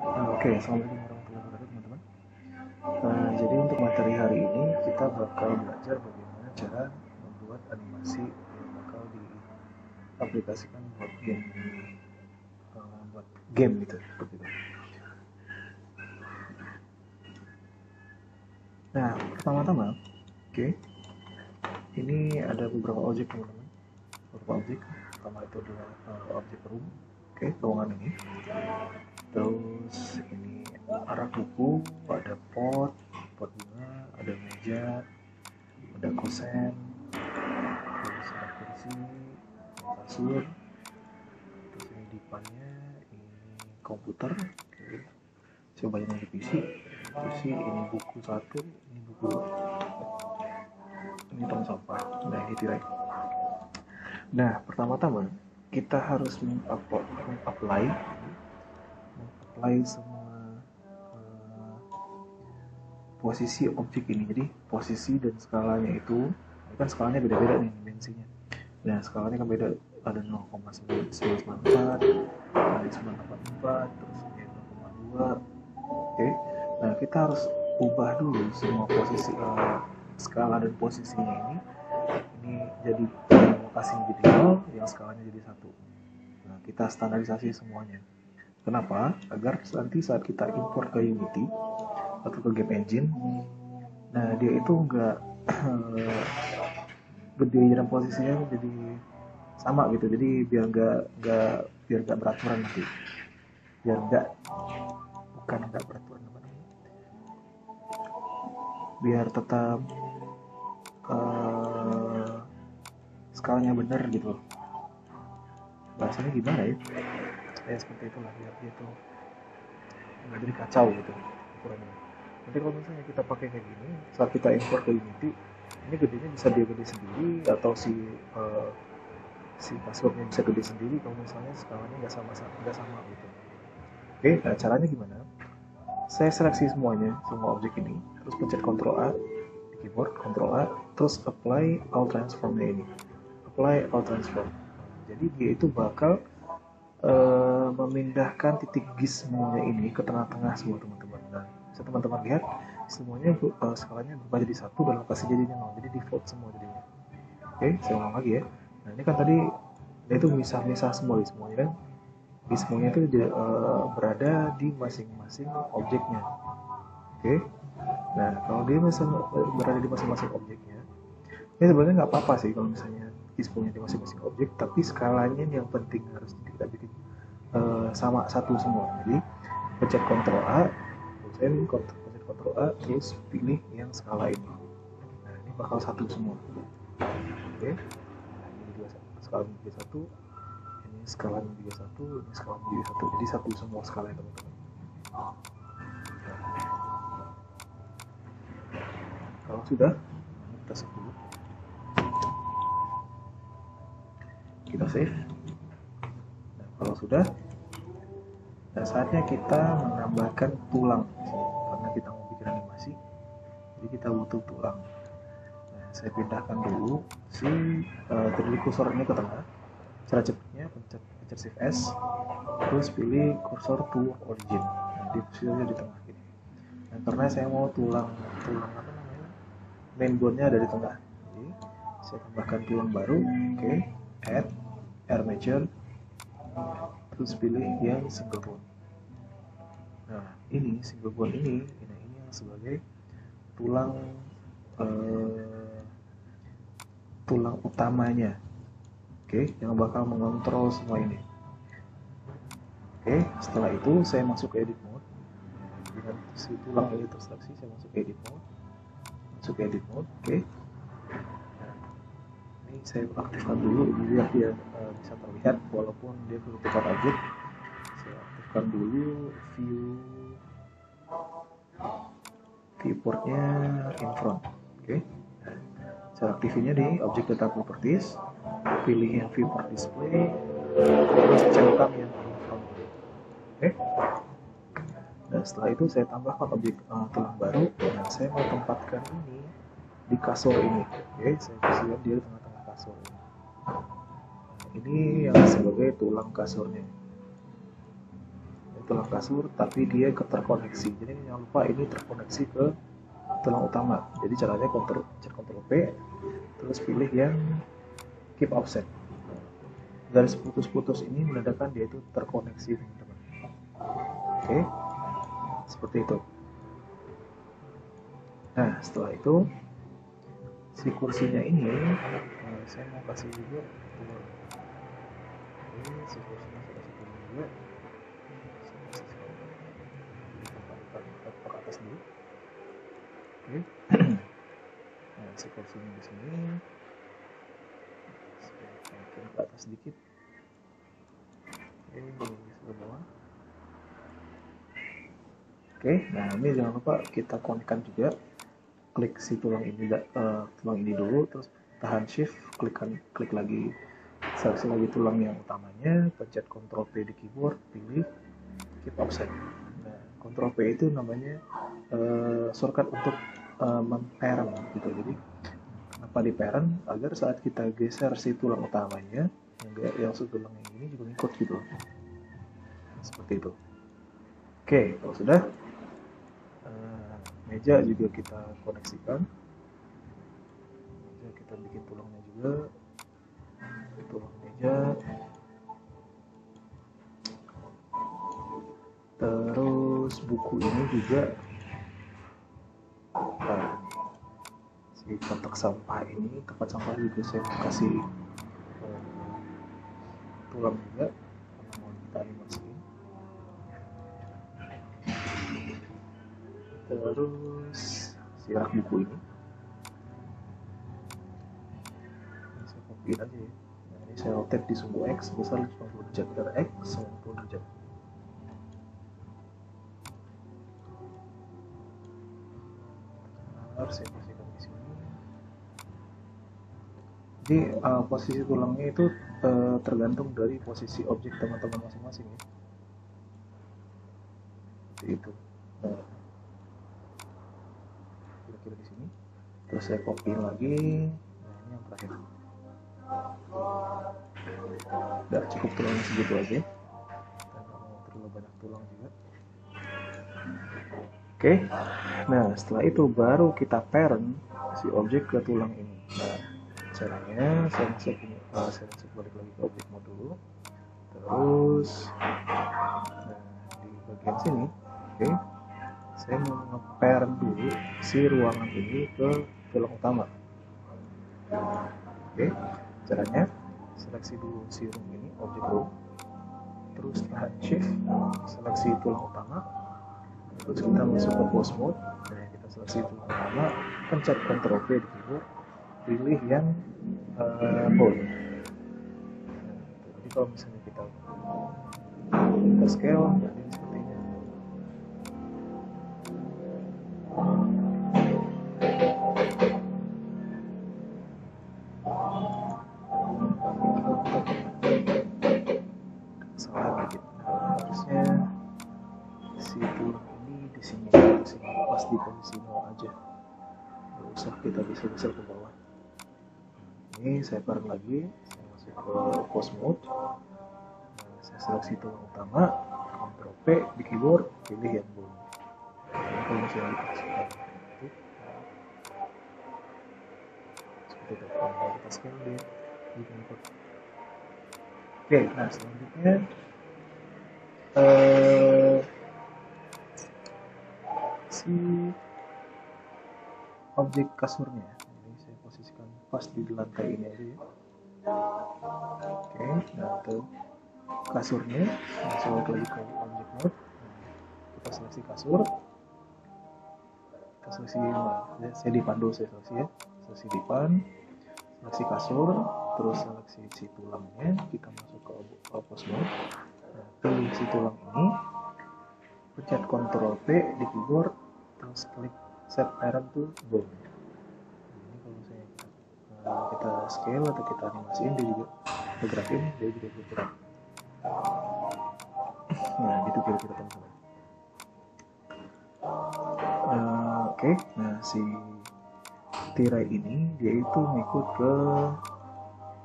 Oke, assalamualaikum warahmatullahi wabarakatuh teman-teman. Jadi untuk materi hari ini kita bakal belajar bagaimana cara membuat animasi yang bakal diaplikasikan buat game gitu, seperti itu. Nah, pertama-tama, oke, ini ada beberapa objek teman-teman. Beberapa objek. Pertama itu adalah objek room, oke, ruangan ini. Terus ini rak buku, ada pot bunga, ada meja, ada kosen, terus ada kursi, kasur, terus ini dipannya, ini komputer, oke. Coba yang di PC, ini buku satu, ini buku dua, ini tong sampah, nah ini tirai. Nah, pertama-tama kita harus mengapply semua eh, posisi objek ini. Jadi posisi dan skalanya itu kan skalanya beda-beda nih dimensinya. Nah, skalanya kan beda, ada 0,994, ada 984, terus ini 0,2. Oke. Nah, kita harus ubah dulu semua posisi skala dan posisinya ini. Ini jadi yang lokasinya jadi 0, yang skalanya jadi 1. Nah, kita standarisasi semuanya. Kenapa? Agar nanti saat kita import ke Unity atau ke game engine, nah dia itu nggak gede dan posisinya jadi sama gitu. Jadi biar nggak beraturan nanti. Biar bukan nggak beraturan apa namanya? Biar tetap skalanya benar gitu. Bahasanya gimana ya? Ya seperti itulah, biar dia tuh nggak jadi kacau gitu ukurannya. Nanti kalau misalnya kita pakai kayak gini, saat kita import ke Unity, ini gedenya bisa dia gede sendiri, atau si passwordnya bisa gede sendiri kalau misalnya skalanya nggak sama gitu. Oke, nah caranya gimana? Saya seleksi semua objek ini, terus pencet Ctrl A di keyboard, Ctrl A, terus apply all transformnya ini, apply all transform. Jadi dia itu bakal memindahkan titik gizmonya ini ke tengah-tengah semua teman-teman. Nah, bisa teman-teman lihat semuanya skalanya berubah jadi 1 dan lokasi jadinya 0. Jadi default semua jadinya. Oke, saya ulang lagi ya. Nah, ini kan tadi dia itu misah-misah semuanya kan. Gizmonya itu berada di masing-masing objeknya. Oke. Nah, kalau dia berada di masing-masing objeknya, ini sebenarnya nggak apa-apa sih kalau misalnya gizmonya di masing-masing objek, tapi skalanya yang penting harus kita bikin sama satu semua. Jadi pencet Ctrl A, pencet Ctrl A, terus pilih yang skala ini. Nah, ini bakal satu semua. Oke. Nah, ini juga skala juga satu, ini skala juga satu, ini skala juga satu. Jadi satu semua skalanya teman-teman. Nah, kalau sudah, kita save dulu. Kita save. Nah, kalau sudah, nah saatnya kita menambahkan tulang karena kita mau bikin animasi, jadi kita butuh tulang. Nah, saya pindahkan dulu si 3D cursor ini ke tengah. Cara cepatnya pencet Shift S, terus pilih cursor to origin. Nah, di posisinya di tengah gini. Nah, karena saya mau tulang apa namanya, main bone-nya ada di tengah, jadi saya tambahkan tulang baru. Oke, add armature, terus pilih yang single bone. Nah, ini single bone ini yang sebagai tulang tulang utamanya. Oke, yang bakal mengontrol semua ini. Oke, setelah itu saya masuk ke edit mode. Dengan si tulang ini terseleksi, saya masuk ke edit mode. Oke. Nah, ini saya aktifkan dulu biar dia bisa terlihat walaupun dia bertukar objek. Saya aktifkan dulu viewportnya in front. Oke. Cara aktifnya di object data properties, pilih yang viewport display, terus centang yang in front. Oke. Dan setelah itu saya tambahkan objek tulang baru. Dan saya mau tempatkan ini di kasur ini. Oke, saya kasih dia di tengah-tengah kasur ini. Ini yang sebagai tulang kasurnya. Itu tulang kasur tapi dia terkoneksi. Jadi jangan lupa ini terkoneksi ke tulang utama. Jadi caranya pencet Ctrl P, terus pilih yang keep offset. Garis putus-putus ini menandakan dia itu terkoneksi, teman-teman. Oke, seperti itu. Nah, setelah itu si kursinya ini saya mau kasih juga tool. Oke, si kursinya saya kasih tool juga. Saya kasih ke atas dulu. Oke. Nah, si kursinya di sini saya naikin ke atas sedikit. Oke, ke bawah. Oke, nah ini jangan lupa kita konekkan juga. Klik si tulang ini dulu, terus tahan shift, klik lagi, seleksi lagi tulang yang utamanya, pencet Ctrl P di keyboard, pilih keep offset. Nah, Ctrl P itu namanya shortcut untuk memparent gitu. Jadi kenapa di parent? Agar saat kita geser si tulang utamanya, yang tulang yang ini juga ngikut gitu. Seperti itu. Oke, kalau sudah, meja juga kita koneksikan. Meja kita bikin tulangnya juga, tulang meja. Terus buku ini juga, si kotak sampah ini, tempat sampah juga saya kasih tulang juga karena mau kita animasiin. Terus si rak buku ini saya copy aja ya. Nah, ini saya rotate di sumbu X sebesar 50 derajat, dari X 90 derajat. Harus saya posisikan di sini. Jadi posisi tulangnya itu tergantung dari posisi objek teman-teman masing-masing ya. Seperti itu. Nah, kira-kira di sini. Terus saya copy lagi. Nah, ini yang terakhir. Udah cukup tulangnya segitu aja. Kita nggak mau terlalu banyak tulang juga. Oke. Nah, setelah itu baru kita parent si objek ke tulang ini. Nah, caranya saya masuk balik lagi ke objek mode dulu. Terus di bagian sini, oke, saya mau nge-parent dulu si ruangan ini ke tulang utama. Oke, caranya seleksi dulu si room ini, objek room, terus tahan shift, seleksi tulang utama, terus kita masuk ke pose mode. Nah, kita seleksi tulang utama, pencet Ctrl P di keyboard, pilih yang bone. Jadi kalau misalnya kita scale, jadi seperti ini. Salah dikit. Nah, harusnya si tulang ini di sini pas di posisi 0 aja. Nggak usah kita geser ke bawah. Ini saya parent lagi, saya masuk ke pose mode. Nah, saya seleksi tulang utama, Ctrl P di keyboard, pilih yang bone. Ini kalau misalnya dikasihkan seperti itu. Kalau kita scale dia ikut. Oke, nah selanjutnya si objek kasurnya. Ini saya posisikan pas di lantai ini aja ya. Oke, nah itu kasurnya. Nah, saya balik lagi ke objek mode. Kita seleksi kasur. Kita seleksi, saya dipandu, saya seleksi ya. Seleksi dipan, seleksi kasur, terus seleksi si tulangnya. Kita masuk ke pose mode. Nah, pilih si tulang ini, pencet Ctrl P di keyboard, terus klik set parent to bone. Ini kalau misalnya kita scale atau kita animasiin, dia juga bergerakin, dia juga bergerak. Nah, gitu kira-kira teman-teman. Oke, nah si tirai ini dia itu ngikut ke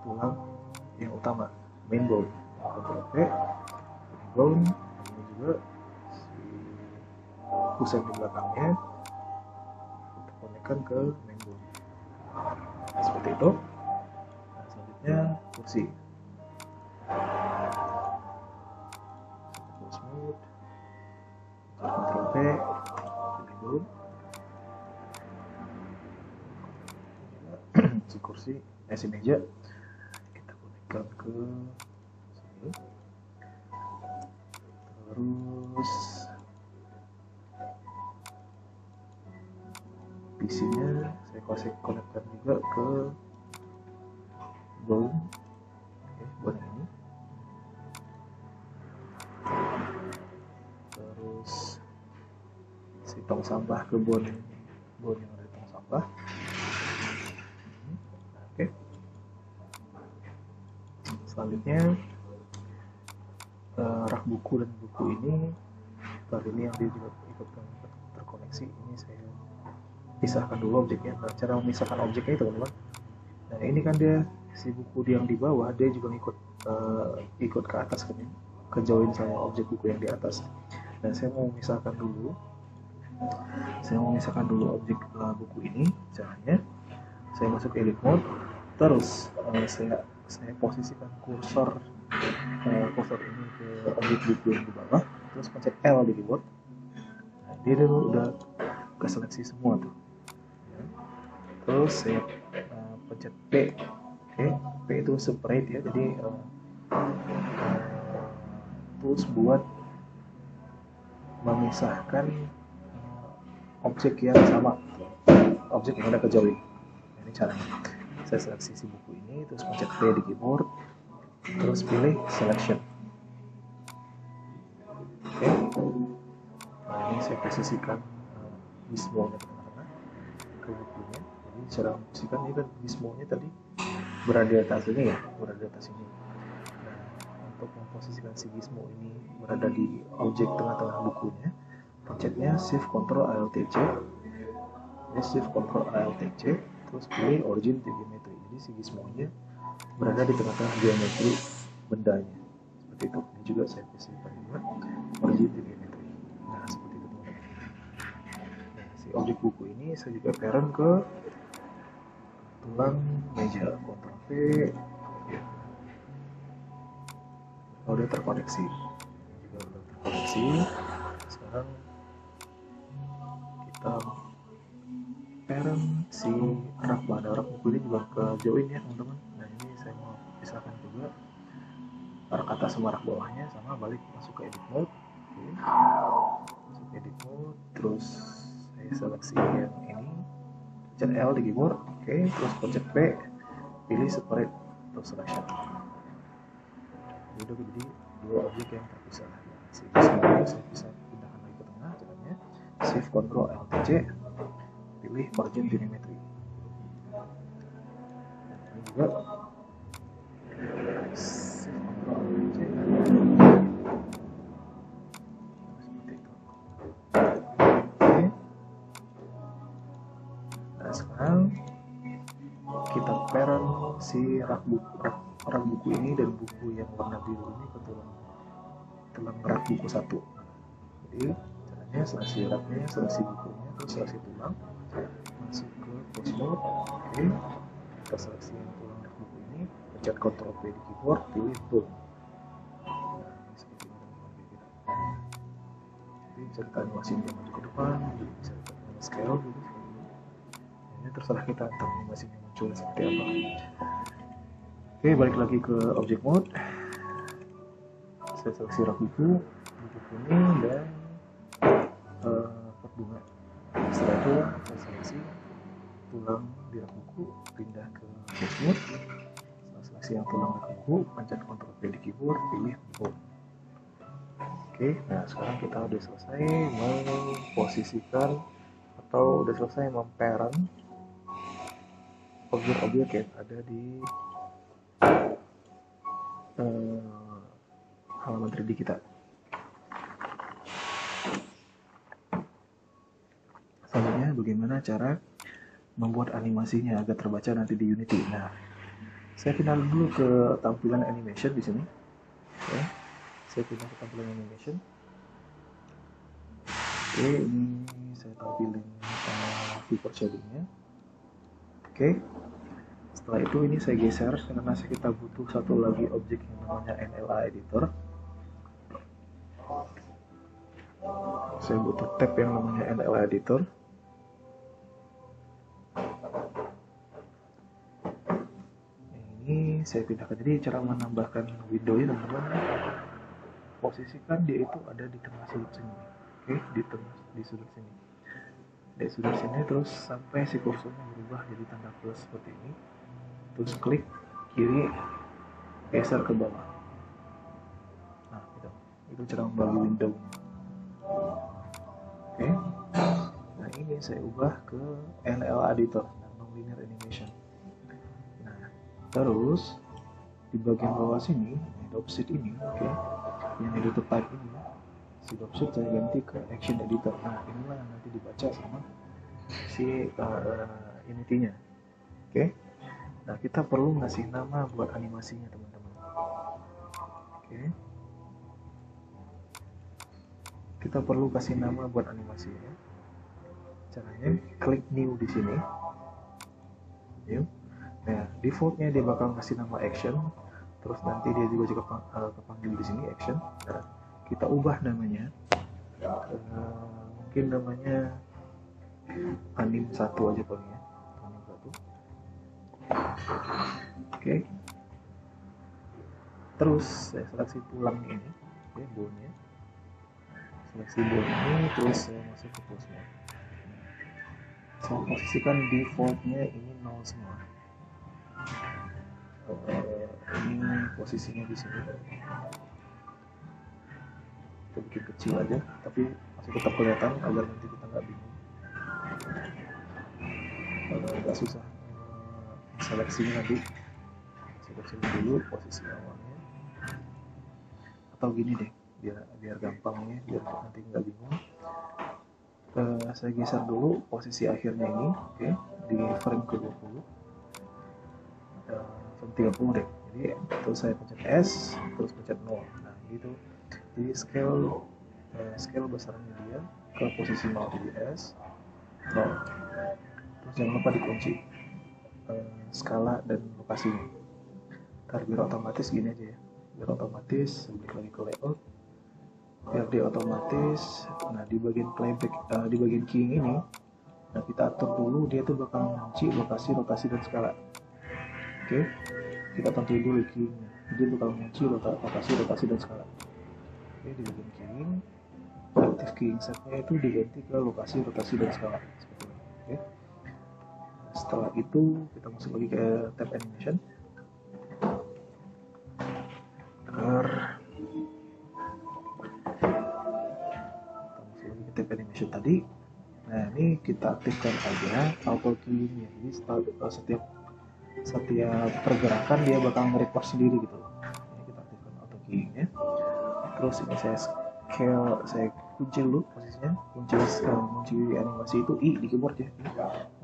tulang yang utama, main bone. Ctrl P, bone, ini juga pusat di belakangnya, kita konekkan ke mainboard. Nah, seperti itu. Nah, selanjutnya kursi. Smooth. Ctrl P, pilih dulu. Si kursi, si meja kita konekkan ke sini. Terus PC-nya saya kasih konekkan juga ke bone, bone ini. Terus si tong sampah ke bone yang ada di tong sampah. Oke. Selanjutnya rak buku dan buku ini, ini yang dia juga ikut terkoneksi. Ini saya pisahkan dulu objeknya. Nah, cara memisahkan objeknya itu teman-teman. Nah, ini kan dia si buku yang di bawah dia juga ikut ke atas kan, ke join sama objek buku yang di atas. Dan saya mau memisahkan dulu objek buku ini. Caranya saya masuk ke edit mode, terus saya posisikan kursor ini ke objek buku yang di bawah, terus pencet L di keyboard. Nah, dia dulu udah keseleksi semua tuh. Terus saya pencet P. P itu separate ya, jadi tools buat memisahkan objek yang sama, objek yang ada ke join. Ini caranya. Saya seleksi si buku ini, terus pencet P di keyboard, terus pilih selection. Oke. Nah, ini saya posisikan gizmo-nya ke tengah-tengah ke bukunya. Jadi cara memposisikan ini kan gizmo-nya tadi berada di atas ini ya, berada di atas ini. Nah, untuk memposisikan si gizmo ini berada di objek tengah-tengah bukunya, pencetnya Shift Ctrl Alt C. Shift Ctrl Alt C, terus pilih Origin to Geometry. Jadi si gizmo-nya berada di tengah-tengah geometri bendanya. Seperti itu. Ini juga saya pilihkan juga Origin to Geometry. Nah, seperti itu teman-teman. Nah, si objek buku ini saya juga parent ke tulang meja. Ctrl V. Ya. Oh, dia terkoneksi. Ini juga udah terkoneksi. Sekarang kita parent si rak buku ini juga ke join ya teman-teman. Nah, ini saya mau pisahkan juga rak atas sama rak bawahnya, sama balik masuk ke edit mode. Oke. Masuk ke edit mode, terus saya seleksi yang ini, pencet L di keyboard. Oke. Terus pencet P, pilih separate atau selection. Jadi dua objek yang terpisah. Si semua saya bisa pindahkan lagi ke tengah. Caranya Shift Ctrl Alt C, pilih Origin to Geometry. Ini juga Shift Ctrl Alt C. Seperti itu. Oke. Nah, sekarang kita parent si rak buku ini dan buku yang warna biru ini ke tulang rak buku 1. Jadi caranya seleksi raknya, seleksi bukunya, terus seleksi tulang, masuk ke pose mode. Oke. Kita seleksi tulang rak buku ini, pencet Ctrl P di keyboard, pilih bold. Nah, ini seperti ini teman-teman kita. Jadi bisa kita animasiin dia maju ke depan, bisa kita scale gitu. Ini terserah kita untuk animasinya muncul seperti apa. Oke, balik lagi ke object mode. Saya seleksi rak buku kuning dan pot bunga. Setelah itu saya seleksi tulang di rak buku, pindah ke pose mode. Setelah seleksi yang tulang rak buku, pencet Ctrl P di keyboard, pilih bold. Oke, nah sekarang kita udah selesai memposisikan atau udah selesai memparent objek-objek yang ada di halaman 3D kita. Selanjutnya bagaimana cara membuat animasinya agar terbaca nanti di Unity. Nah, saya pindah dulu ke tampilan animation di sini. Oke. Saya pindah ke tampilan animation. Oke, ini saya tampilin viewport shadingnya. Oke, setelah itu ini saya geser karena kita butuh satu lagi objek yang namanya NLA editor. Saya butuh tab yang namanya NLA editor. Ini saya pindahkan. Jadi cara menambahkan window-nya teman-teman, posisikan dia itu ada di tengah sudut sini. Oke, di sudut sini. Di sudut sini terus sampai si kursornya berubah jadi tanda plus seperti ini. Terus klik kiri, geser ke bawah. Nah, itu cara membagi window. Oke. Nah, ini saya ubah ke NLA editor, non-linear animation. Nah, terus di bagian bawah sini, dropsheet ini, oke, yang editor type ini, si dropsheet saya ganti ke action editor. Nah, inilah yang nanti dibaca sama si unity-nya. Oke. Nah, kita perlu ngasih nama buat animasinya, teman-teman. Oke. Kita perlu kasih nama buat animasinya. Caranya klik new di sini. New. Nah, defaultnya dia bakal ngasih nama action. Terus nanti dia juga kepanggil di sini action. Nah, kita ubah namanya. Mungkin namanya anim 1 aja paling ya. Anim 1. Oke. Terus saya seleksi tulangnya ini, oke, bone-nya. Seleksi bone ini, terus saya masuk ke pose mode. Saya posisikan defaultnya ini 0 semua. Ini posisinya di sini. Kita bikin kecil aja, tapi masih tetap kelihatan agar nanti kita nggak bingung. Agak susah seleksinya nanti. Seleksi dulu posisi awalnya. Atau gini deh, biar gampang ya, biar nanti nggak bingung. Saya geser dulu posisi akhirnya ini, oke, di frame ke-20, frame 30 deh. Jadi terus saya pencet S, terus pencet 0. Nah, gitu. Jadi scale besarnya dia ke posisi 0, jadi S 0. Terus jangan lupa dikunci skala dan lokasinya. Ntar biar otomatis gini aja ya, biar otomatis. Balik lagi ke layout, biar dia otomatis. Nah, di bagian playback, di bagian keying ini, nah kita atur dulu dia tuh bakal mengunci lokasi dan skala. Oke, kita tentuin dulu keyingnya, dia bakal mengunci lokasi dan skala. Oke, di bagian keying, aktif keying setnya itu diganti ke lokasi dan skala seperti ini. Oke, setelah itu kita masuk lagi ke tab animation. Tab animation tadi. Nah, ini kita aktifkan aja auto keyingnya. Jadi setiap pergerakan dia bakal nge-record sendiri gitu loh. Ini kita aktifkan auto keyingnya. Terus ini saya kunci dulu posisinya. Kunci animasi itu I di keyboard ya.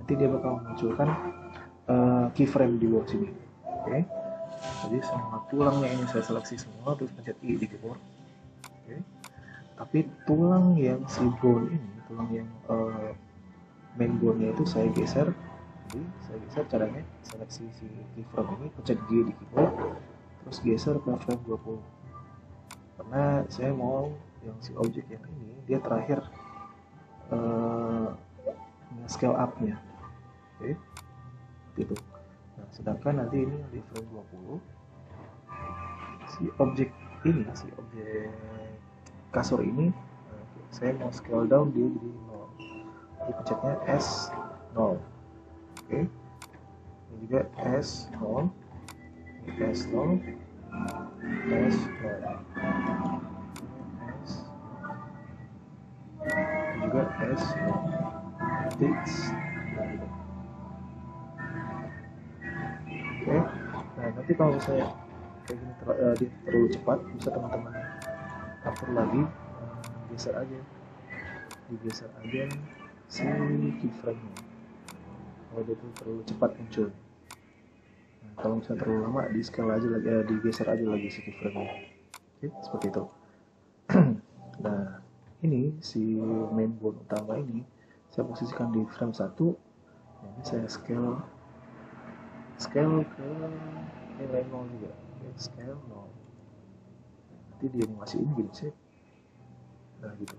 Nanti dia bakal memunculkan keyframe di bawah sini. Oke. Jadi semua tulangnya ini saya seleksi semua, terus pencet I di keyboard. Oke. Tapi tulang yang si bone ini, tulang yang main bone-nya itu saya geser. Jadi saya geser caranya seleksi si keyframe ini, pencet G di keyboard, terus geser ke frame 20. Karena saya mau yang si objek yang ini dia terakhir scale up-nya. Oke. Gitu. Nah, sedangkan nanti ini di frame 20 si objek kasur ini saya mau scale down dia jadi 0. Jadi pencetnya S 0. Oke. Ini juga S 0. Ini S 0. S 0. S. Ini juga S 0. Fix. Oke. Nah, nanti kalau misalnya kayak gini dia terlalu cepat, bisa teman-teman atur lagi, digeser aja si keyframe-nya kalau dia tuh terlalu cepat muncul. Nah, kalau misalnya terlalu lama, di scale aja lagi, digeser aja lagi si keyframe-nya. Oke, seperti itu. Nah, ini si main board utama ini saya posisikan di frame 1. Ini saya scale ke nilai 0 juga. Scale 0. Nanti di animasi ini gini sih. Nah gitu.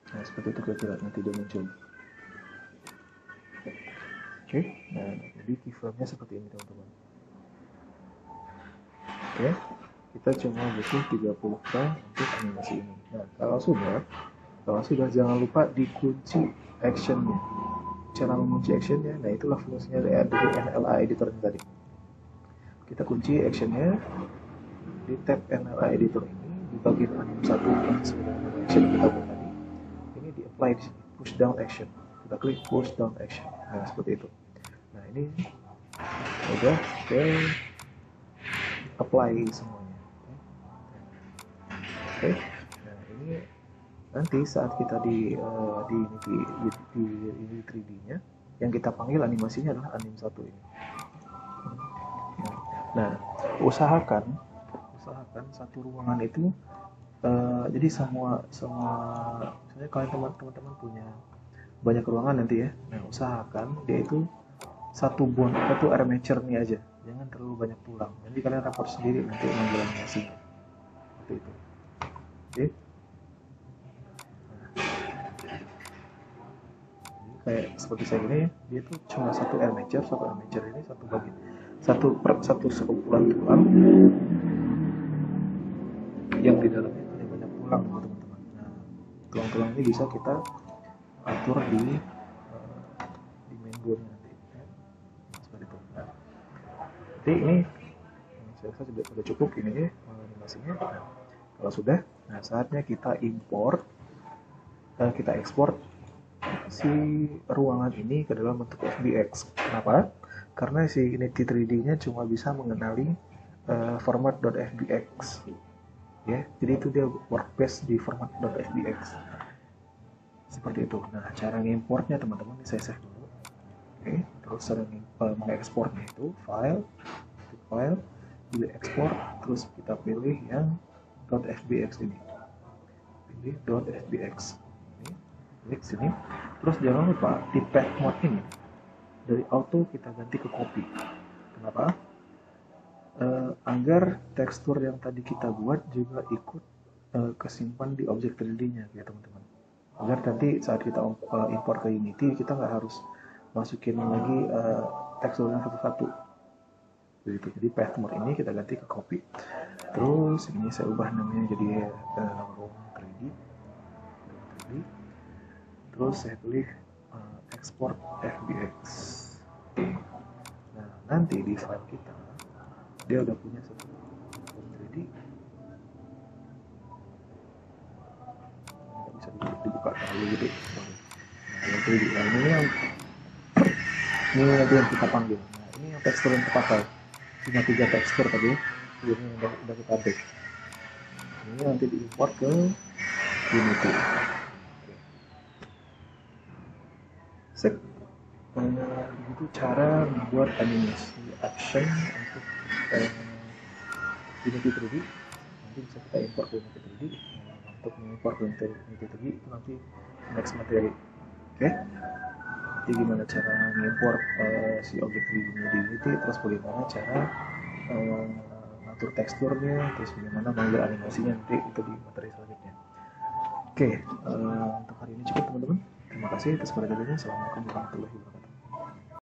Nah seperti itu kira-kira nanti dia muncul. Oke, nah jadi keyframe-nya seperti ini teman-teman. Oke, kita cuma butuh 30 frame untuk animasi ini. Nah kalau sudah jangan lupa dikunci actionnya. Cara mengunci actionnya, nah itulah fungsinya dari NLA editor tadi. Kita kunci actionnya di tab NLA editor ini di bagian anim 1 yang sesuai dengan action yang kita buat tadi. Ini di apply di sini, push down action. Kita klik push down action. Nah seperti itu. Nah ini udah apply semuanya. Oke. Nah ini nanti saat kita di 3D-nya yang kita panggil animasinya adalah anim 1 ini. Nah, usahakan satu ruangan itu jadi semua misalnya kalian teman-teman punya banyak ruangan nanti ya. Nah, usahakan dia itu satu bond atau armature-nya aja. Jangan terlalu banyak tulang. Nanti kalian report sendiri nanti mengambil animasinya. Seperti itu. Oke. Kayak seperti saya gini, dia tuh cuma satu armature ini satu bagian satu sekumpulan tulang yang di dalamnya ada banyak tulang teman-teman. Nah, tulang-tulang ini bisa kita atur di main boardnya nanti ya. Seperti itu. Nah, jadi ini saya rasa sudah cukup ini ya animasinya. Nah, kalau sudah, nah saatnya kita kita ekspor si ruangan ini ke dalam bentuk FBX. Kenapa? Karena si Unity 3D-nya cuma bisa mengenali format .fbx. Ya, jadi itu dia workspace di format .fbx. Seperti itu. Nah, cara ngimportnya teman-teman saya save dulu. Oke, terus cara mengekspornya itu file, pilih ekspor, terus kita pilih yang .fbx ini. Pilih .fbx. Klik sini, terus jangan lupa di path mode ini dari auto kita ganti ke copy. Kenapa? Agar tekstur yang tadi kita buat juga ikut kesimpan di objek 3D-nya ya teman-teman. Agar nanti saat kita import ke Unity kita nggak harus masukin lagi teksturnya satu-satu. Begitu. Jadi path mode ini kita ganti ke copy. Terus ini saya ubah namanya jadi room 3D. Terus saya pilih export FBX. Nah, nanti di file kita dia udah punya satu 3D. Nggak bisa dibuka terlalu gede. Nah, yang 3D. Nah, ini nanti yang kita panggil. Nah, ini yang tekstur yang terpakai. Cuma 3 tekstur tadi. Ini udah kita update. Ini nanti diimport ke Unity. Sip. Begitu cara membuat animasi action untuk Unity 3D. Nanti bisa kita import ke Unity 3D. Untuk mengimport ke Unity 3D itu nanti next materi. Oke. Jadi gimana cara mengimport si objek 3D di Unity, terus bagaimana cara ngatur teksturnya, terus bagaimana mengambil animasinya nanti itu di materi selanjutnya. Oke, untuk hari ini cukup teman-teman. Terima kasih atas perhatiannya. Assalamualaikum warahmatullahi wabarakatuh.